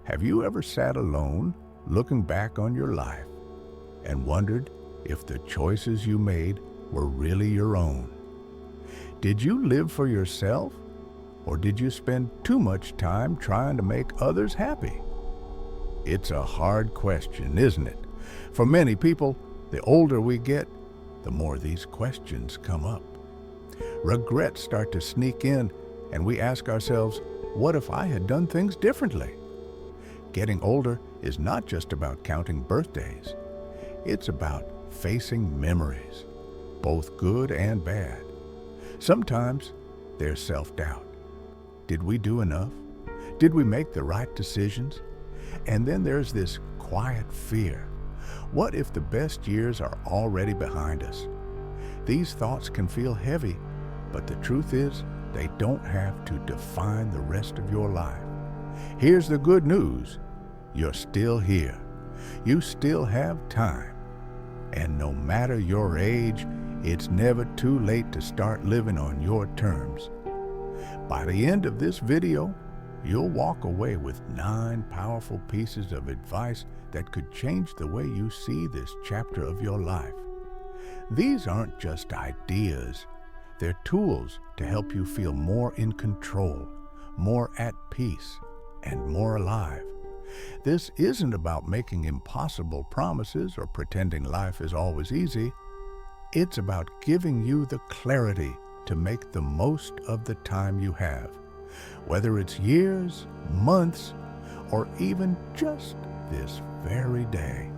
Have you ever sat alone, looking back on your life, and wondered if the choices you made were really your own? Did you live for yourself, or did you spend too much time trying to make others happy? It's a hard question, isn't it? For many people, the older we get, the more these questions come up. Regrets start to sneak in, and we ask ourselves, what if I had done things differently? Getting older is not just about counting birthdays. It's about facing memories, both good and bad. Sometimes there's self-doubt. Did we do enough? Did we make the right decisions? And then there's this quiet fear. What if the best years are already behind us? These thoughts can feel heavy, but the truth is, they don't have to define the rest of your life. Here's the good news. You're still here. You still have time. And no matter your age, it's never too late to start living on your terms. By the end of this video, you'll walk away with 9 powerful pieces of advice that could change the way you see this chapter of your life. These aren't just ideas. They're tools to help you feel more in control, more at peace, and more alive. This isn't about making impossible promises or pretending life is always easy. It's about giving you the clarity to make the most of the time you have, whether it's years, months, or even just this very day.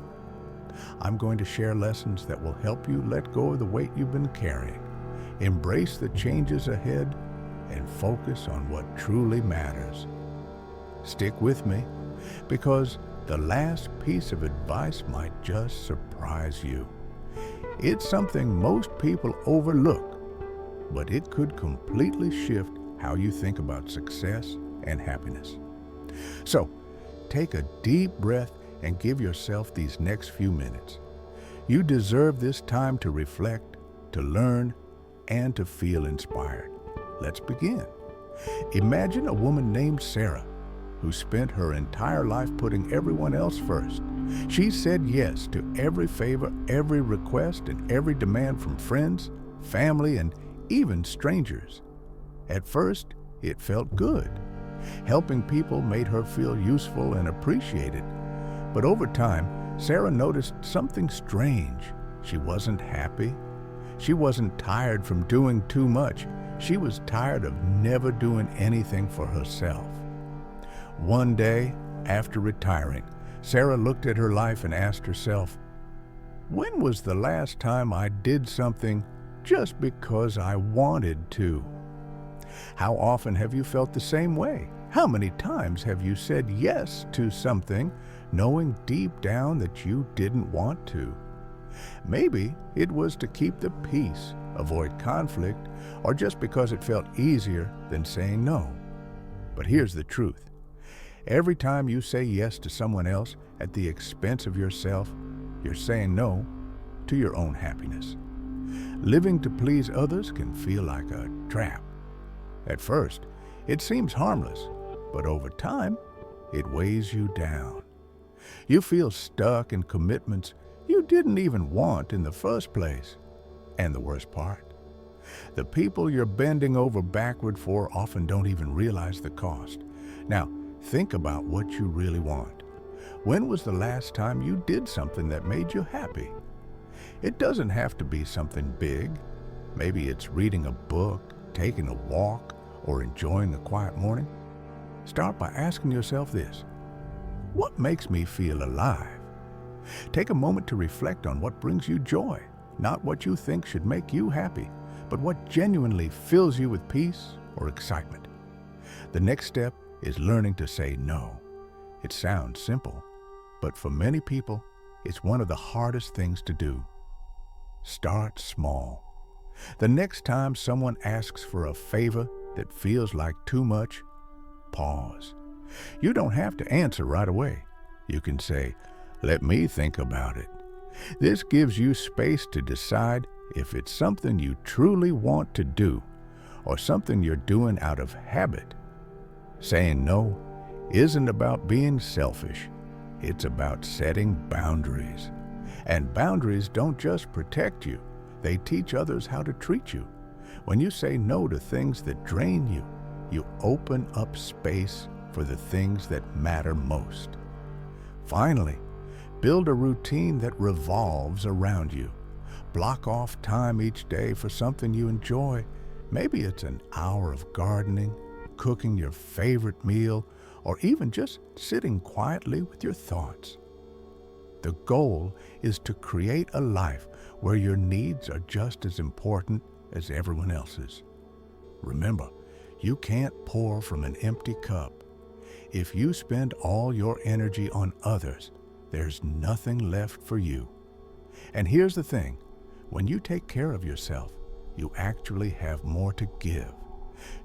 I'm going to share lessons that will help you let go of the weight you've been carrying, embrace the changes ahead, and focus on what truly matters. Stick with me, because the last piece of advice might just surprise you. It's something most people overlook, but it could completely shift how you think about success and happiness. So, take a deep breath and give yourself these next few minutes. You deserve this time to reflect, to learn, and to feel inspired. Let's begin. Imagine a woman named Sarah, who spent her entire life putting everyone else first. She said yes to every favor, every request, and every demand from friends, family, and even strangers. At first, it felt good. Helping people made her feel useful and appreciated. But over time, Sarah noticed something strange. She wasn't happy. She wasn't tired from doing too much. She was tired of never doing anything for herself. One day, after retiring, Sarah looked at her life and asked herself, when was the last time I did something just because I wanted to? How often have you felt the same way? How many times have you said yes to something, knowing deep down that you didn't want to? Maybe it was to keep the peace, avoid conflict, or just because it felt easier than saying no. But here's the truth. Every time you say yes to someone else at the expense of yourself, you're saying no to your own happiness. Living to please others can feel like a trap. At first, it seems harmless, but over time, it weighs you down. You feel stuck in commitments you didn't even want in the first place. And the worst part, the people you're bending over backward for often don't even realize the cost. Now, think about what you really want. When was the last time you did something that made you happy? It doesn't have to be something big. Maybe it's reading a book, taking a walk, or enjoying a quiet morning. Start by asking yourself this: what makes me feel alive? Take a moment to reflect on what brings you joy, not what you think should make you happy, but what genuinely fills you with peace or excitement. The next step is learning to say no. It sounds simple, but for many people, it's one of the hardest things to do. Start small. The next time someone asks for a favor that feels like too much, pause. You don't have to answer right away. You can say, "Let me think about it." This gives you space to decide if it's something you truly want to do or something you're doing out of habit. Saying no isn't about being selfish. It's about setting boundaries. And boundaries don't just protect you, they teach others how to treat you. When you say no to things that drain you, you open up space for the things that matter most. Finally, build a routine that revolves around you. Block off time each day for something you enjoy. Maybe it's an hour of gardening, cooking your favorite meal, or even just sitting quietly with your thoughts. The goal is to create a life where your needs are just as important as everyone else's. Remember, you can't pour from an empty cup. If you spend all your energy on others, there's nothing left for you. And here's the thing, when you take care of yourself, you actually have more to give.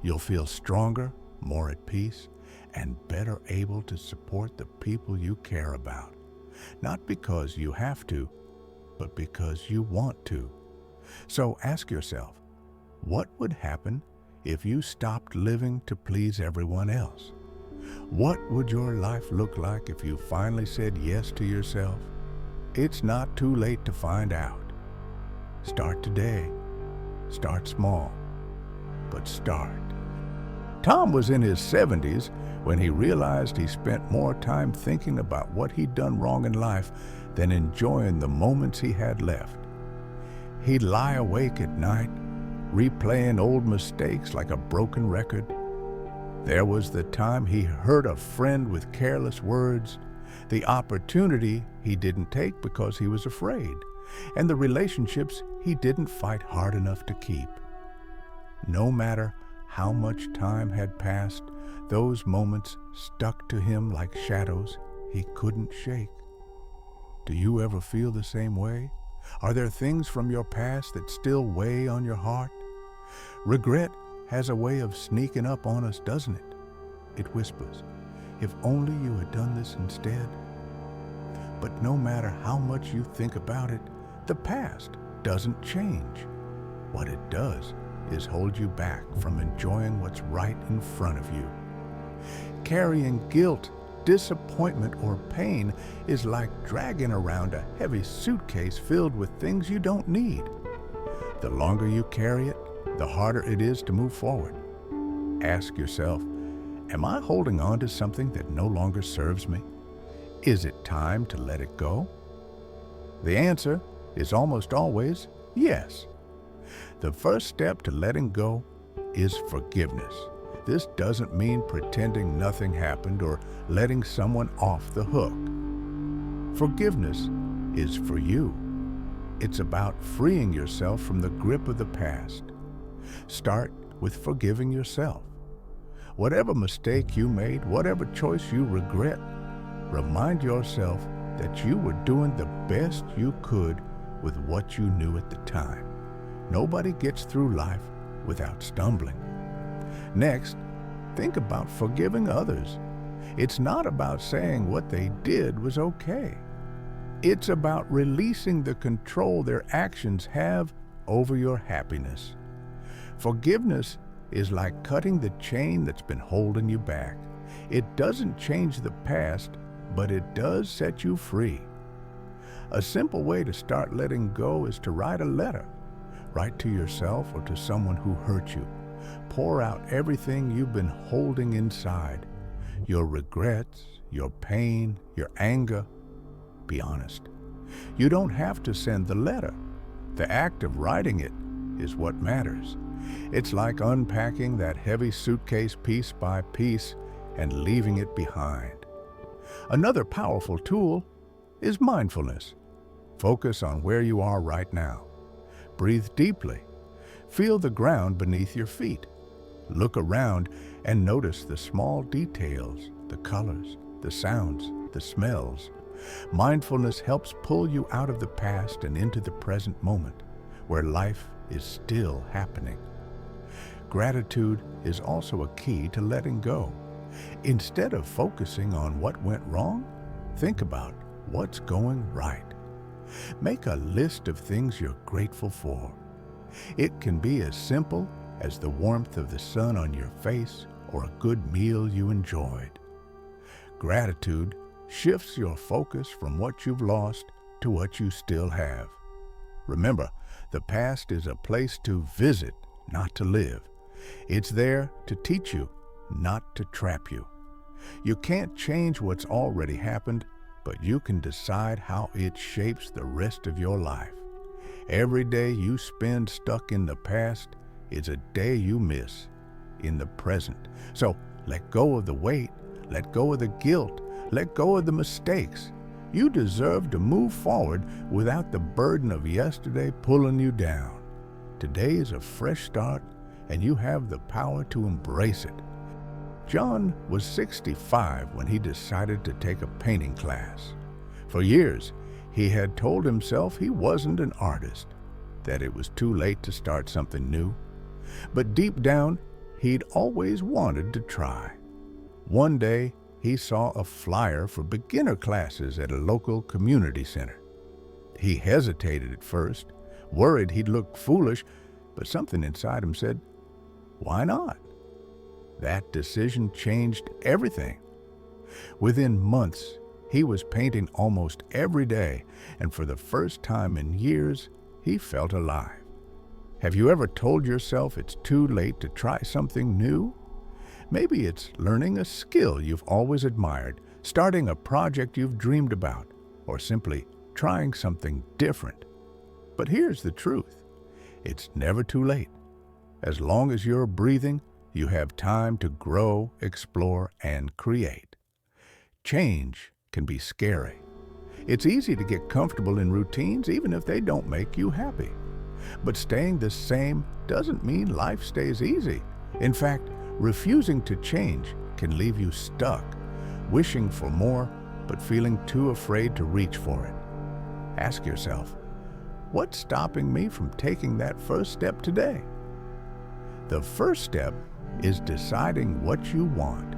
You'll feel stronger, more at peace, and better able to support the people you care about. Not because you have to, but because you want to. So ask yourself, what would happen if you stopped living to please everyone else? What would your life look like if you finally said yes to yourself? It's not too late to find out. Start today. Start small, but start. Tom was in his 70s when he realized he spent more time thinking about what he'd done wrong in life than enjoying the moments he had left. He'd lie awake at night, replaying old mistakes like a broken record. There was the time he hurt a friend with careless words, the opportunity he didn't take because he was afraid, and the relationships he didn't fight hard enough to keep. No matter how much time had passed, those moments stuck to him like shadows he couldn't shake. Do you ever feel the same way? Are there things from your past that still weigh on your heart? Regret has a way of sneaking up on us, doesn't it? It whispers, if only you had done this instead. But no matter how much you think about it, the past doesn't change. What it does is hold you back from enjoying what's right in front of you. Carrying guilt, disappointment, or pain is like dragging around a heavy suitcase filled with things you don't need. The longer you carry it, the harder it is to move forward. Ask yourself, am I holding on to something that no longer serves me? Is it time to let it go? The answer is almost always yes. The first step to letting go is forgiveness. This doesn't mean pretending nothing happened or letting someone off the hook. Forgiveness is for you. It's about freeing yourself from the grip of the past. Start with forgiving yourself. Whatever mistake you made, whatever choice you regret, remind yourself that you were doing the best you could with what you knew at the time. Nobody gets through life without stumbling. Next, think about forgiving others. It's not about saying what they did was okay. It's about releasing the control their actions have over your happiness. Forgiveness is like cutting the chain that's been holding you back. It doesn't change the past, but it does set you free. A simple way to start letting go is to write a letter. Write to yourself or to someone who hurt you. Pour out everything you've been holding inside. Your regrets, your pain, your anger. Be honest. You don't have to send the letter. The act of writing it is what matters. It's like unpacking that heavy suitcase piece by piece and leaving it behind. Another powerful tool is mindfulness. Focus on where you are right now. Breathe deeply. Feel the ground beneath your feet. Look around and notice the small details, the colors, the sounds, the smells. Mindfulness helps pull you out of the past and into the present moment, where life is still happening. Gratitude is also a key to letting go. Instead of focusing on what went wrong, think about what's going right. Make a list of things you're grateful for. It can be as simple as the warmth of the sun on your face or a good meal you enjoyed. Gratitude shifts your focus from what you've lost to what you still have. Remember, the past is a place to visit, not to live. It's there to teach you, not to trap you. You can't change what's already happened, but you can decide how it shapes the rest of your life. Every day you spend stuck in the past is a day you miss in the present. So let go of the weight, let go of the guilt, let go of the mistakes. You deserve to move forward without the burden of yesterday pulling you down. Today is a fresh start, and you have the power to embrace it. John was 65 when he decided to take a painting class. For years, he had told himself he wasn't an artist, that it was too late to start something new. But deep down, he'd always wanted to try. One day, he saw a flyer for beginner classes at a local community center. He hesitated at first, worried he'd look foolish, but something inside him said, "Why not?" That decision changed everything. Within months, he was painting almost every day, and for the first time in years, he felt alive. Have you ever told yourself it's too late to try something new? Maybe it's learning a skill you've always admired, starting a project you've dreamed about, or simply trying something different. But here's the truth. It's never too late. As long as you're breathing, you have time to grow, explore, and create. Change can be scary. It's easy to get comfortable in routines even if they don't make you happy. But staying the same doesn't mean life stays easy. In fact, refusing to change can leave you stuck, wishing for more but feeling too afraid to reach for it. Ask yourself, what's stopping me from taking that first step today? The first step is deciding what you want.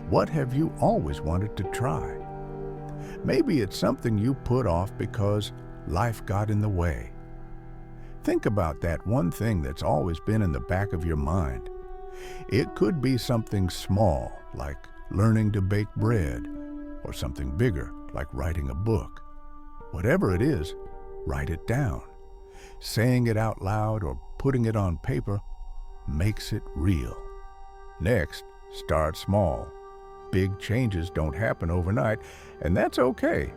What have you always wanted to try? Maybe it's something you put off because life got in the way. Think about that one thing that's always been in the back of your mind. It could be something small, like learning to bake bread, or something bigger, like writing a book. Whatever it is, write it down. Saying it out loud or putting it on paper makes it real. Next, start small. Big changes don't happen overnight, and that's okay.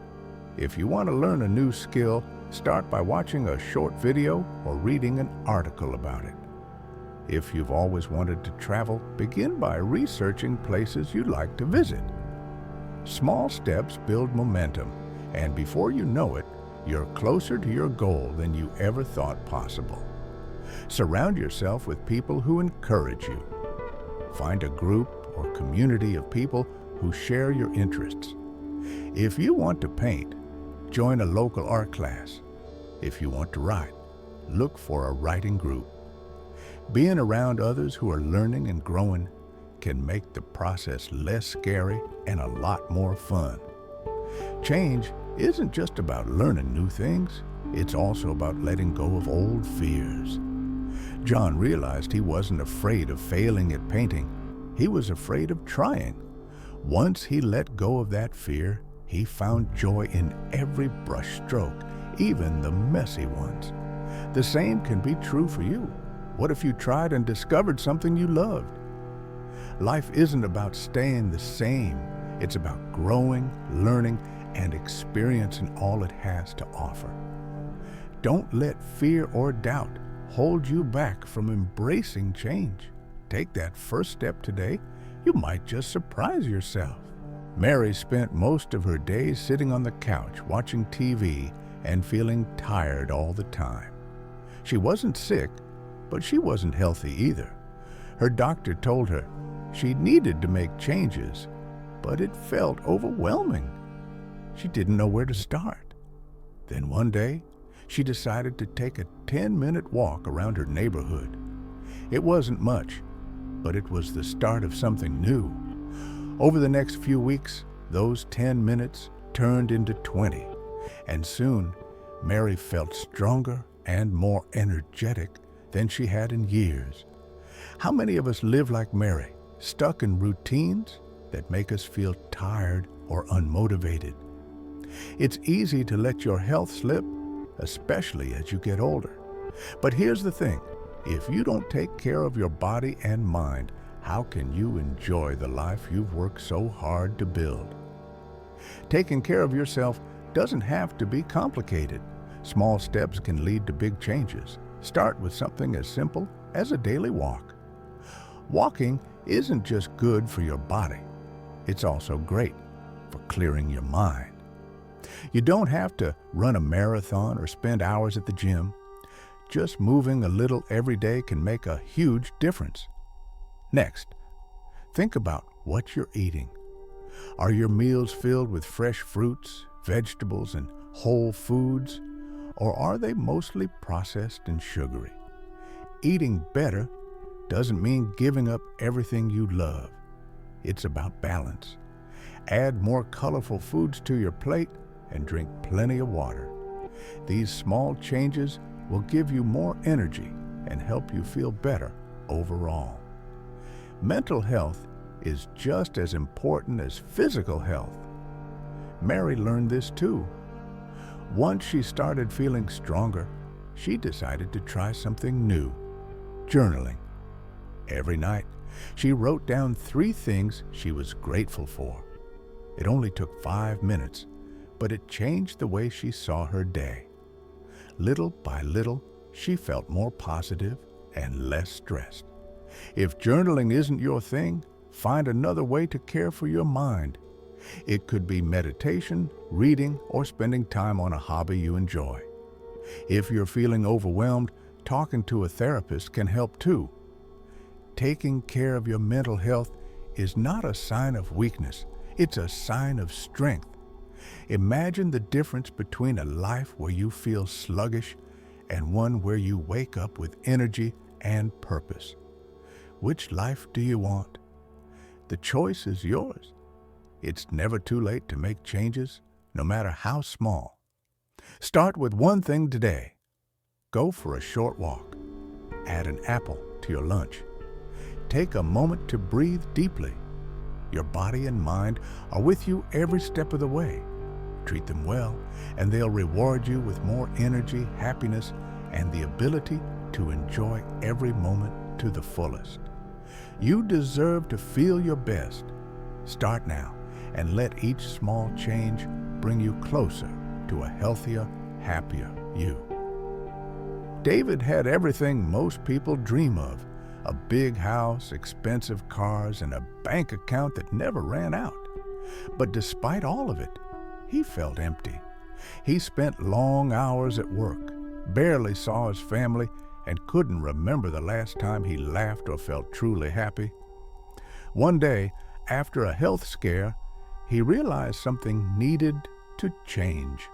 If you want to learn a new skill, start by watching a short video or reading an article about it. If you've always wanted to travel, begin by researching places you'd like to visit. Small steps build momentum, and before you know it, you're closer to your goal than you ever thought possible. Surround yourself with people who encourage you. Find a group or community of people who share your interests. If you want to paint, join a local art class. If you want to write, look for a writing group. Being around others who are learning and growing can make the process less scary and a lot more fun. Change isn't just about learning new things, it's also about letting go of old fears. John realized he wasn't afraid of failing at painting. He was afraid of trying. Once he let go of that fear, he found joy in every brush stroke, even the messy ones. The same can be true for you. What if you tried and discovered something you loved? Life isn't about staying the same. It's about growing, learning, and experiencing all it has to offer. Don't let fear or doubt hold you back from embracing change. Take that first step today. You might just surprise yourself. Mary spent most of her days sitting on the couch watching TV and feeling tired all the time. She wasn't sick, but she wasn't healthy either. Her doctor told her she needed to make changes, but it felt overwhelming. She didn't know where to start. Then one day, she decided to take a 10-minute walk around her neighborhood. It wasn't much, but it was the start of something new. Over the next few weeks, those 10 minutes turned into 20, and soon Mary felt stronger and more energetic than she had in years. How many of us live like Mary, stuck in routines? that make us feel tired or unmotivated. It's easy to let your health slip, especially as you get older. But here's the thing, if you don't take care of your body and mind, how can you enjoy the life you've worked so hard to build? Taking care of yourself doesn't have to be complicated. Small steps can lead to big changes. Start with something as simple as a daily walk. Walking isn't just good for your body, it's also great for clearing your mind. You don't have to run a marathon or spend hours at the gym. Just moving a little every day can make a huge difference. Next, think about what you're eating. Are your meals filled with fresh fruits, vegetables, and whole foods, or are they mostly processed and sugary? Eating better doesn't mean giving up everything you love. It's about balance. Add more colorful foods to your plate and drink plenty of water. These small changes will give you more energy and help you feel better overall. Mental health is just as important as physical health. Mary learned this too. Once she started feeling stronger, she decided to try something new: journaling. Every night, she wrote down 3 things she was grateful for. It only took 5 minutes, but it changed the way she saw her day. Little by little, she felt more positive and less stressed. If journaling isn't your thing, find another way to care for your mind. It could be meditation, reading, or spending time on a hobby you enjoy. If you're feeling overwhelmed, talking to a therapist can help too. Taking care of your mental health is not a sign of weakness, it's a sign of strength. Imagine the difference between a life where you feel sluggish and one where you wake up with energy and purpose. Which life do you want? The choice is yours. It's never too late to make changes, no matter how small. Start with one thing today. Go for a short walk. Add an apple to your lunch. Take a moment to breathe deeply. Your body and mind are with you every step of the way. Treat them well, and they'll reward you with more energy, happiness, and the ability to enjoy every moment to the fullest. You deserve to feel your best. Start now, and let each small change bring you closer to a healthier, happier you. David had everything most people dream of: a big house, expensive cars, and a bank account that never ran out. But despite all of it, he felt empty. He spent long hours at work, barely saw his family, and couldn't remember the last time he laughed or felt truly happy. One day, after a health scare, he realized something needed to change.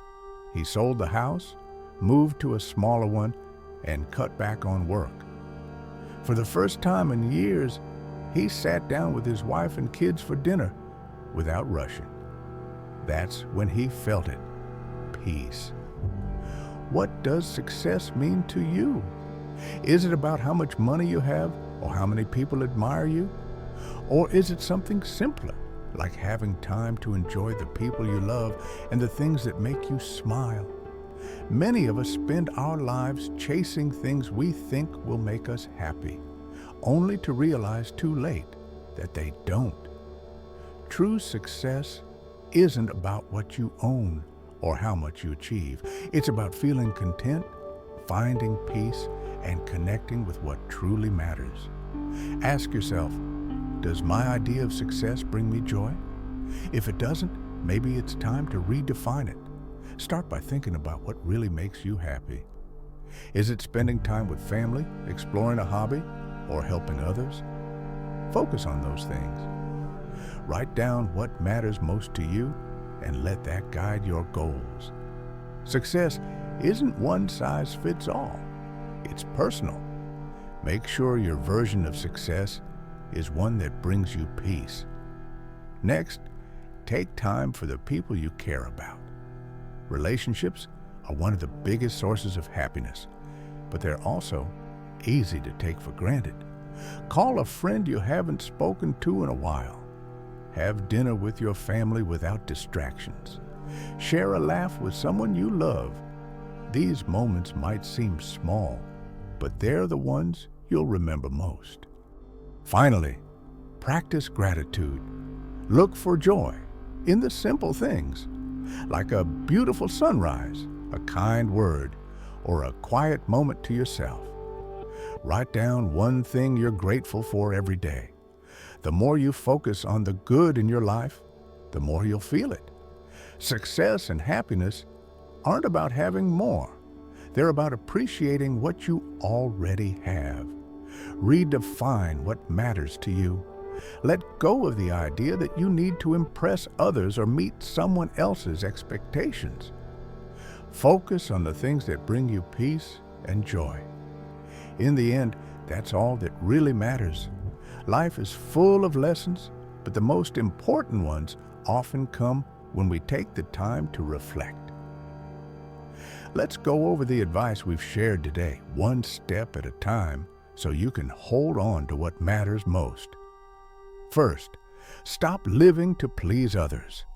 He sold the house, moved to a smaller one, and cut back on work. For the first time in years, he sat down with his wife and kids for dinner without rushing. That's when he felt it: peace. What does success mean to you? Is it about how much money you have or how many people admire you? Or is it something simpler, like having time to enjoy the people you love and the things that make you smile? Many of us spend our lives chasing things we think will make us happy, only to realize too late that they don't. True success isn't about what you own or how much you achieve. It's about feeling content, finding peace, and connecting with what truly matters. Ask yourself, does my idea of success bring me joy? If it doesn't, maybe it's time to redefine it. Start by thinking about what really makes you happy. Is it spending time with family, exploring a hobby, or helping others? Focus on those things. Write down what matters most to you and let that guide your goals. Success isn't one size fits all. It's personal. Make sure your version of success is one that brings you peace. Next, take time for the people you care about. Relationships are one of the biggest sources of happiness, but they're also easy to take for granted. Call a friend you haven't spoken to in a while. Have dinner with your family without distractions. Share a laugh with someone you love. These moments might seem small, but they're the ones you'll remember most. Finally, practice gratitude. Look for joy in the simple things, like a beautiful sunrise, a kind word, or a quiet moment to yourself. Write down one thing you're grateful for every day. The more you focus on the good in your life, the more you'll feel it. Success and happiness aren't about having more. They're about appreciating what you already have. Redefine what matters to you. Let go of the idea that you need to impress others or meet someone else's expectations. Focus on the things that bring you peace and joy. In the end, that's all that really matters. Life is full of lessons, but the most important ones often come when we take the time to reflect. Let's go over the advice we've shared today, one step at a time, so you can hold on to what matters most. First, stop living to please others.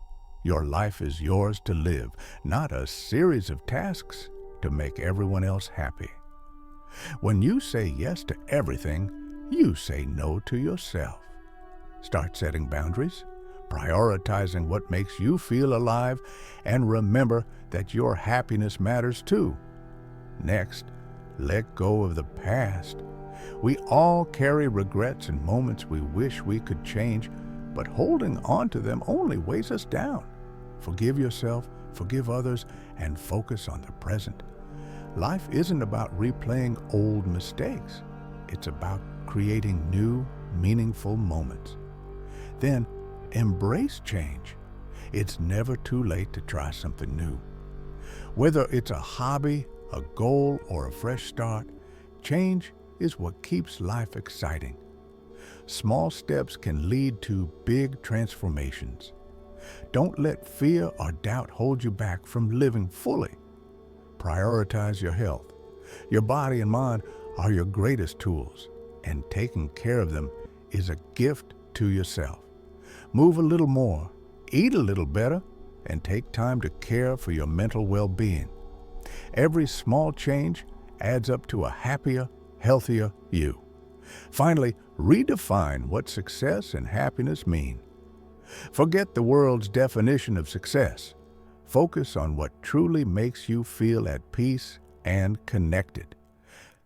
Your life is yours to live, not a series of tasks to make everyone else happy. When you say yes to everything, you say no to yourself. Start setting boundaries, prioritizing what makes you feel alive, and remember that your happiness matters too. Next, let go of the past. We all carry regrets and moments we wish we could change, but holding on to them only weighs us down. Forgive yourself, forgive others, and focus on the present. Life isn't about replaying old mistakes. It's about creating new, meaningful moments. Then, embrace change. It's never too late to try something new. Whether it's a hobby, a goal, or a fresh start, change is what keeps life exciting. Small steps can lead to big transformations. Don't let fear or doubt hold you back from living fully. Prioritize your health. Your body and mind are your greatest tools, and taking care of them is a gift to yourself. Move a little more, eat a little better, and take time to care for your mental well-being. Every small change adds up to a happier, healthier you. Finally, redefine what success and happiness mean. Forget the world's definition of success. Focus on what truly makes you feel at peace and connected.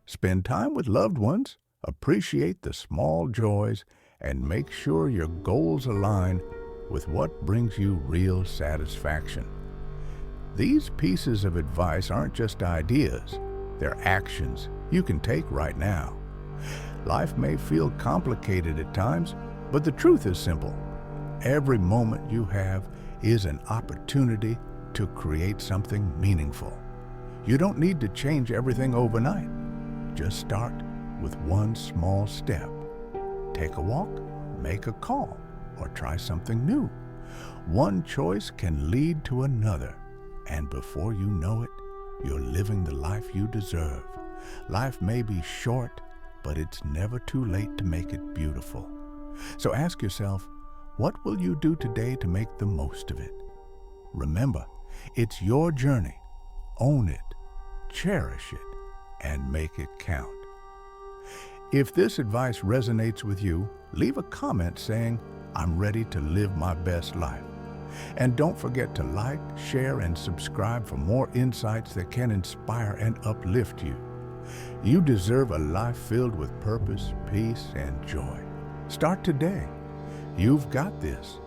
Spend time with loved ones, appreciate the small joys, and make sure your goals align with what brings you real satisfaction. These pieces of advice aren't just ideas, they're actions you can take right now. Life may feel complicated at times, but the truth is simple. Every moment you have is an opportunity to create something meaningful. You don't need to change everything overnight. Just start with one small step. Take a walk, make a call, or try something new. One choice can lead to another, and before you know it, you're living the life you deserve. Life may be short, but it's never too late to make it beautiful. So ask yourself, what will you do today to make the most of it? Remember, it's your journey. Own it, cherish it, and make it count. If this advice resonates with you, leave a comment saying, "I'm ready to live my best life." And don't forget to like, share, and subscribe for more insights that can inspire and uplift you. You deserve a life filled with purpose, peace, and joy. Start today. You've got this.